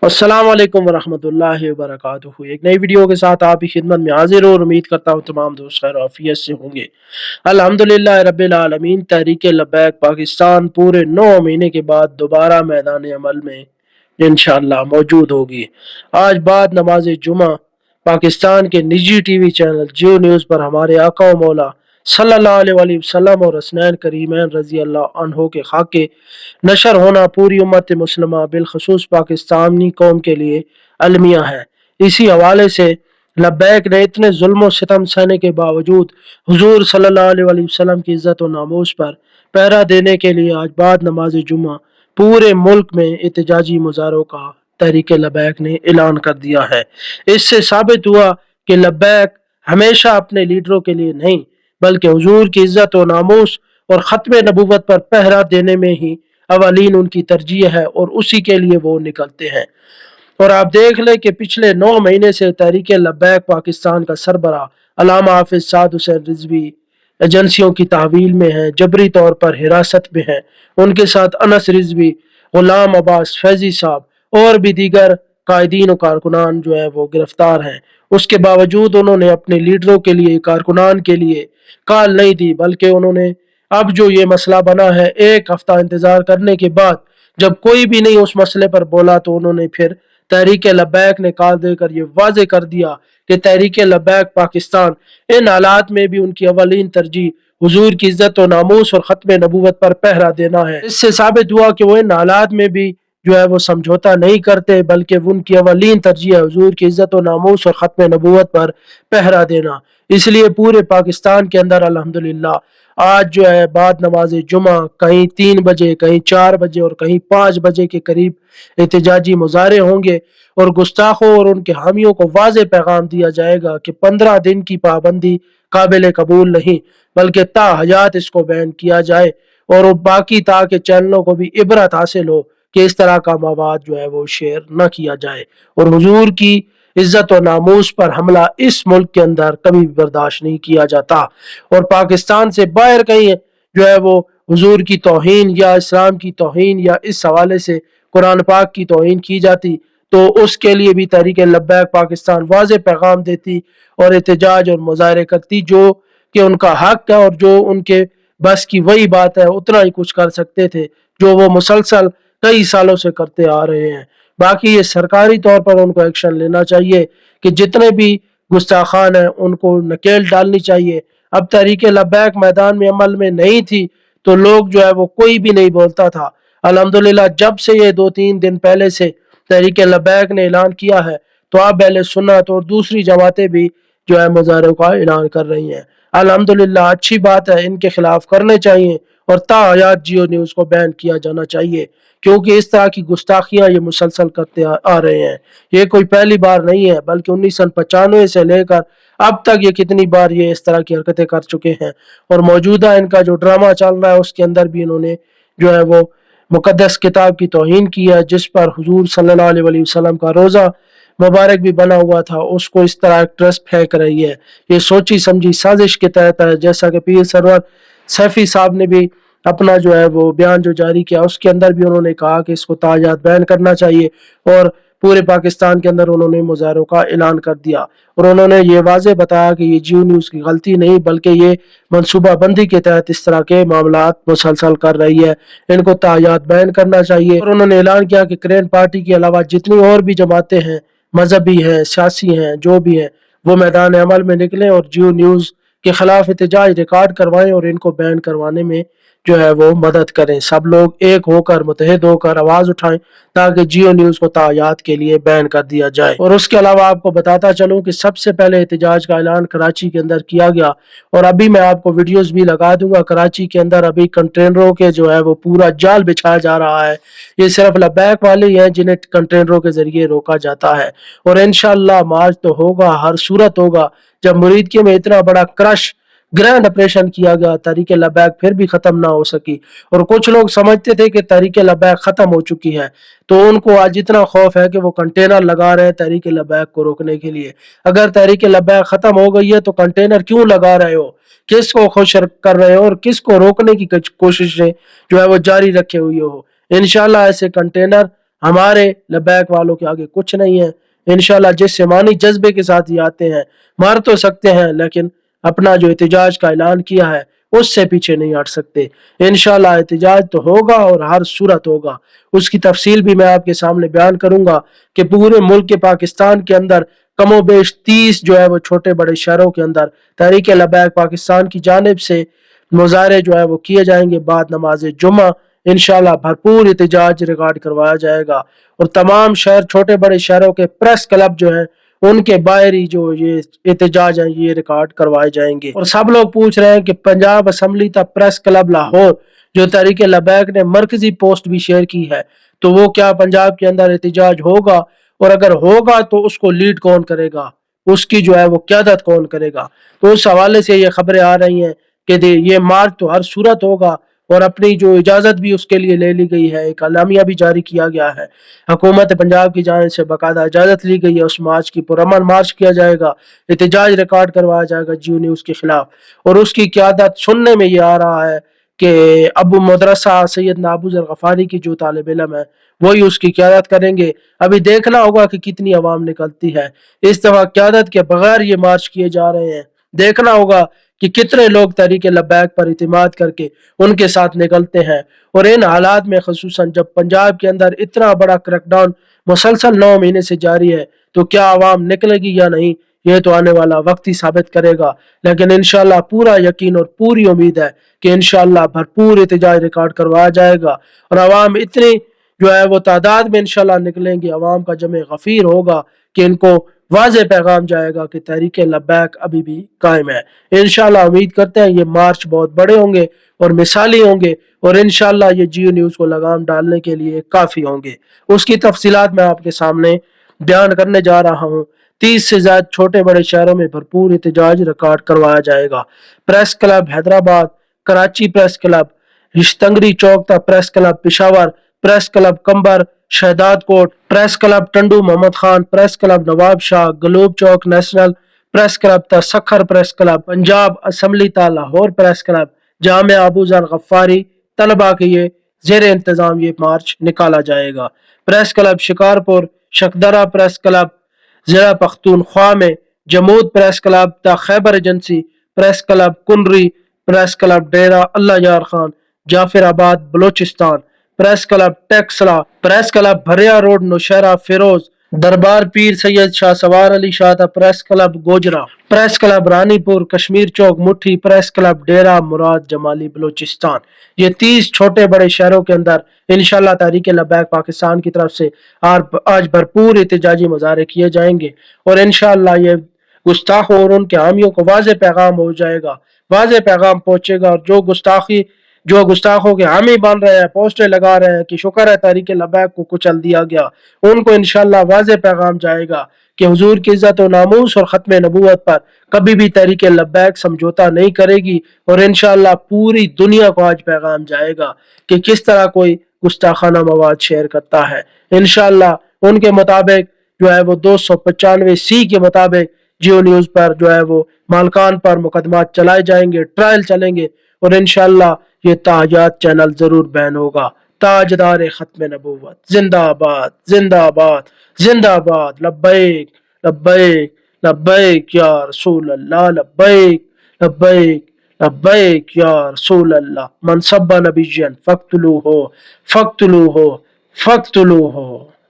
अस्सलाम वालेकुम वरहमतुल्लाहि वबरकातुहू। एक नई वीडियो के साथ आप ही खिदमत में हाजिर हूँ और उम्मीद करता हूँ तमाम दोस्त खैर आफियत से होंगे। अल्हम्दुलिल्लाह रब्बिल आलमीन। तहरीक लब्बैक पाकिस्तान पूरे 9 महीने के बाद दोबारा मैदान अमल में इंशाअल्लाह मौजूद होगी। आज बाद नमाज जुमा पाकिस्तान के निजी टीवी चैनल जियो न्यूज़ पर हमारे आका व मौला सल्लल्लाहु अलैहि वसल्लम और हसनैन करीमैन रजी अल्लाह अन्हो के खाके नशर होना पूरी उम्मत मुस्लिमा बिलखसूस पाकिस्तानी कौम के लिए अलमिया है। इसी हवाले से लब्बैक ने इतने जुल्म सितम सहने के बावजूद हुजूर सल्लल्लाहु अलैहि वसल्लम की इज्जत और नामूस पर पहरा देने के लिए आज बाद नमाज जुमा पूरे मुल्क में एहतजाजी मुजाहरों का तहरीक लब्बैक ने ऐलान कर दिया है। इससे साबित हुआ कि लब्बैक हमेशा अपने लीडरों के लिए नहीं बल्कि हुजूर की इज्जत और नामूस और ख़त्म नबूवत पर पहरा देने में ही अवलीन उनकी तरजीह है और उसी के लिए वो निकलते हैं। और आप देख लें कि पिछले 9 महीने से तहरीक लब्बैक पाकिस्तान का सरबरा अल्लामा हाफिज साद हुसैन रिजवी एजेंसियों की तहवील में है, जबरी तौर पर हिरासत में है। उनके साथ अनस रिजवी, गुलाम अब्बास फैजी साहब और भी दीगर कायदीन और कारकुनान जो है वो गिरफ्तार हैं। उसके बावजूद उन्होंने अपने लीडरों के लिए, कारकुनान के लिए कॉल नहीं दी, बल्कि उन्होंने अब जो ये मसला बना है, एक हफ्ता इंतजार करने के बाद जब कोई भी नहीं उस मसले पर बोला तो उन्होंने फिर तहरीक लब्बैक ने कॉल देकर ये वाजे कर दिया कि तहरीक लब्बैक पाकिस्तान इन हालात में भी उनकी अवलीन तरजीह हुजूर की इज्जत और नामूस और ख़त्म नबूवत पर पहरा देना है। इससे साबित हुआ कि वो इन हालात में भी जो है वो समझौता नहीं करते, बल्कि उनकी अवलीन तरजीह है हुजूर की इज्जत और नामूस और ख़त्म नबूवत पर पहरा देना। इसलिए पूरे पाकिस्तान के अंदर अल्हम्दुलिल्लाह आज जो है बाद नमाज जुमा कहीं 3 बजे, कहीं 4 बजे और कहीं 5 बजे के करीब एहतजाजी मुजाहरे होंगे और गुस्ताखों और उनके हामियों को वाज़ेह पैगाम दिया जाएगा कि 15 दिन की पाबंदी काबिल कबूल नहीं, बल्कि ता हयात इसको बैन किया जाए और बाकी ताकि चैनलों को भी इबरत हासिल हो कि इस तरह का मवाद जो है वो शेयर न किया जाए और हुजूर की इज्जत और नामूस पर हमला इस मुल्क के अंदर कभी भी बर्दाश्त नहीं किया जाता। और पाकिस्तान से बाहर कहीं जो है वो हुजूर की तौहीन या इस्लाम की तौहीन या इस हवाले से कुरान पाक की तौहीन की जाती तो उसके लिए भी तहरीक लब्बैक पाकिस्तान वाज़ेह पैगाम देती और एहतजाज और मुजाहरे करती, जो कि उनका हक है और जो उनके बस की वही बात है, उतना ही कुछ कर सकते थे जो वो मुसलसल कई सालों से करते आ रहे हैं। बाकी ये सरकारी तौर पर उनको एक्शन लेना चाहिए कि जितने भी गुस्ताखान हैं उनको नकेल डालनी चाहिए। अब तहरीक लब्बैक मैदान में अमल में नहीं थी तो लोग जो है वो कोई भी नहीं बोलता था। अल्हम्दुलिल्लाह जब से ये 2-3 दिन पहले से तहरीक लब्बैक ने ऐलान किया है तो अब अहले सुन्नत और दूसरी जमातें भी जो है मुजाहरों का ऐलान कर रही हैं। अल्हम्दुलिल्लाह अच्छी बात है, इनके खिलाफ करने चाहिए और ताहयात जियो न्यूज़ को बैन किया जाना चाहिए, क्योंकि इस तरह की गुस्ताखियां ये मुसलसल करते आ रहे हैं। ये कोई पहली बार नहीं है, बल्कि 1995 से लेकर अब तक ये कितनी बार ये इस तरह की हरकतें कर चुके हैं और मौजूदा इनका जो ड्रामा चल रहा है उसके अंदर भी इन्होंने जो है वो मुकद्दस किताब की तौहीन की है, जिस पर हुजूर सल्लल्लाहु अलैहि वसल्लम का रोज़ा मुबारक भी बना हुआ था, उसको इस तरह ट्रस्ट फेंक रही है। ये सोची समझी साजिश के तहत है। जैसा कि पीर सरवर सैफी साहब ने भी अपना जो है वो बयान जो जारी किया उसके अंदर भी उन्होंने कहा कि इसको ताजात बैन करना चाहिए और पूरे पाकिस्तान के अंदर उन्होंने मुजाहरों का ऐलान कर दिया और उन्होंने ये वाज़ेह बताया कि ये जियो न्यूज़ की गलती नहीं बल्कि ये मनसूबा बंदी के तहत इस तरह के मामलात मुसलसल कर रही है, इनको ताजात बैन करना चाहिए। और उन्होंने ऐलान किया कि क्रेन पार्टी के अलावा जितनी और भी जमातें हैं, मजहबी हैं, सियासी हैं, जो भी हैं, वो मैदान अमल में निकलें और जियो न्यूज़ के खिलाफ एहतजाज रिकॉर्ड करवाएं और इनको बैन करवाने में जो है वो मदद करें। सब लोग एक होकर मुतहद होकर आवाज़ उठाएं ताकि जियो न्यूज़ को तायात के लिए बैन कर दिया जाए। और उसके अलावा आपको बताता चलूं कि सबसे पहले एहतजाज का ऐलान कराची के अंदर किया गया और अभी मैं आपको वीडियोस भी लगा दूंगा। कराची के अंदर अभी कंटेनरों के जो है वो पूरा जाल बिछाया जा रहा है। ये सिर्फ लब्बैक वाले ही हैं जिन्हें कंटेनरों के जरिए रोका जाता है और इंशाअल्लाह मार्च तो होगा, हर सूरत होगा। जब मुरीदकी में इतना बड़ा क्रश ग्रैंड ऑपरेशन किया गया, तहरीक लब्बैक फिर भी खत्म ना हो सकी और कुछ लोग समझते थे कि तहरीक लब्बैक खत्म हो चुकी है, तो उनको आज इतना खौफ है कि वो कंटेनर लगा रहे हैं तहरीक लब्बैक को रोकने के लिए। अगर तहरीक लब्बैक खत्म हो गई है तो कंटेनर क्यों लगा रहे हो, किसको खुश कर रहे हो और किसको रोकने की कोशिशें जो है वो जारी रखे हुए हो। इंशाल्लाह ऐसे कंटेनर हमारे लबैक वालों के आगे कुछ नहीं है। इंशाल्लाह जिस ईमानी जज्बे के साथ ये आते हैं, मार तो सकते हैं लेकिन अपना जो एहतजाज का ऐलान किया है उससे पीछे नहीं हट सकते। इंशाल्लाह एहतजाज तो होगा और हर सूरत होगा। उसकी तफसील भी मैं आपके सामने बयान करूंगा कि पूरे मुल्क के पाकिस्तान के अंदर कमोबेश 30 जो है वो छोटे बड़े शहरों के अंदर तहरीक लबैक पाकिस्तान की जानिब से मुजाहरे जो है वो किए जाएंगे। बाद नमाज जुमा इंशाल्लाह भरपूर एहतजाज रिकॉर्ड करवाया जाएगा और तमाम शहर छोटे बड़े शहरों के प्रेस क्लब जो है उनके बाहर ही जो ये एहतजाज है ये रिकॉर्ड करवाए जाएंगे। और सब लोग पूछ रहे हैं कि पंजाब असम्बली तक प्रेस क्लब लाहौर जो तहरीक लबैक ने मरकजी पोस्ट भी शेयर की है, तो वो क्या पंजाब के अंदर एहतजाज होगा, और अगर होगा तो उसको लीड कौन करेगा, उसकी जो है वो क्यादत कौन करेगा। तो उस हवाले से ये खबरें आ रही हैं कि ये मार्च तो हर सूरत होगा और अपनी जो इजाज़त भी उसके लिए ले ली गई है, एक अलामिया भी जारी किया गया है। हुकूमत पंजाब की जानिब से बाकायदा इजाज़त ली गई है, उस मार्च की पुरअमन मार्च किया जाएगा, एहतजाज रिकॉर्ड करवाया जाएगा जियो न्यूज़ के खिलाफ। और उसकी क़यादत सुनने में ये आ रहा है कि अबू मदरसा सैयदना अबू ज़र गफ़ारी की जो तालिब इल्म है वही उसकी क़यादत करेंगे। अभी देखना होगा कि कितनी अवाम निकलती है। इस दफ़ा क़यादत के बगैर ये मार्च किए जा रहे हैं। देखना होगा कि कितने लोग तहरीक लबैक पर इतिमाद करके उनके साथ निकलते हैं। और इन हालात में खसूसन जब पंजाब के अंदर इतना बड़ा क्रैकडाउन मुसलसल 9 महीने से जारी है, तो क्या आवाम निकलेगी या नहीं, ये तो आने वाला वक्त ही साबित करेगा। लेकिन इंशाल्लाह पूरा यकीन और पूरी उम्मीद है कि इंशाल्लाह भरपूर एहतजाज रिकॉर्ड करवाया जाएगा और आवाम इतनी जो है वो तादाद में इंशाल्लाह निकलेंगे, आवाम का जमे गफीर होगा कि इनको वाज़े पैगाम जाएगा कि तहरीक लबैक अभी भी कायम है। इंशाल्लाह उम्मीद करते हैं ये मार्च बहुत बड़े होंगे और मिसाली होंगे और इंशाल्लाह ये जियो न्यूज़ को लगाम डालने के लिए काफ़ी होंगे। उसकी तफसीलात मैं आपके सामने बयान करने जा रहा हूँ। 30 से ज्यादा छोटे बड़े शहरों में भरपूर एहतजाज रिकॉर्ड करवाया जाएगा। Press club Hyderabad, Karachi press club, रिश्तंगरी चौक तक press club Peshawar, press club Kambar, Shahdad Kot, press club Tando Mohammad Khan, press club Nawab Shah, गलोब चौक नेशनल प्रेस क्लब ता Sukkur press club, Punjab assembly ता लाहौर प्रेस क्लब, जामिया अबू ज़र गफ्फारी तलबा के ये जेर इंतजाम ये मार्च निकाला जाएगा। Press club Shikarpur, Shakdara press club जिला पख्तूनख्वा में, जमूद प्रेस क्लब ता Khyber agency, press club Kunri, press club Dera Allah Yar Khan, Jafarabad Balochistan, press club Taxila, press club Bahria road Naushahro Feroze, दरबार पीर सैयद शाह सवार अली शाह ता press club Gojra, press club Ranipur Kashmir चौक मुठी, प्रेस क्लब डेरा मुराद जमाली बलोचिस्तान। ये 30 छोटे बड़े शहरों के अंदर इंशाल्लाह तहरीक लबैक पाकिस्तान की तरफ से आज भरपूर एहतजाजी मुजाहरे किए जाएंगे और इंशाल्लाह ये गुस्ताखों और उनके हामियों को वाज़े पैगाम हो जाएगा, वाज़े पैगाम पहुंचेगा। और जो गुस्ताखों के हामी बन रहे हैं, पोस्टर लगा रहे हैं कि शुक्र है तहरीक लबैक को कुचल दिया गया, उनको इंशाल्लाह वाज़े पैगाम जाएगा कि हुजूर की इज्जत और नामूस और खत्म नबूवत पर कभी भी तहरीक लबैक समझौता नहीं करेगी। और इंशाल्लाह पूरी दुनिया को आज पैगाम जाएगा कि किस तरह कोई गुस्ताखाना मवाद शेयर करता है। इंशाल्लाह उनके मुताबिक जो है वो 295C के मुताबिक जियो न्यूज़ पर जो है वो मालकान पर मुकदमात चलाए जाएंगे, ट्रायल चलेंगे और इंशाल्लाह ये ताजात चैनल जरूर बैन होगा। ताजदार खत्म नबूवत जिंदाबाद जिंदाबाद जिंदाबाद। लब्बैक लब्बैक लब्बैक या रसूल अल्लाह, लब्बैक लब्बैक लब्बैक या रसूल अल्लाह। मन सब्बा नबिय्यन फक्तुलूहु फक्तुलूहु फक्तुलूहु।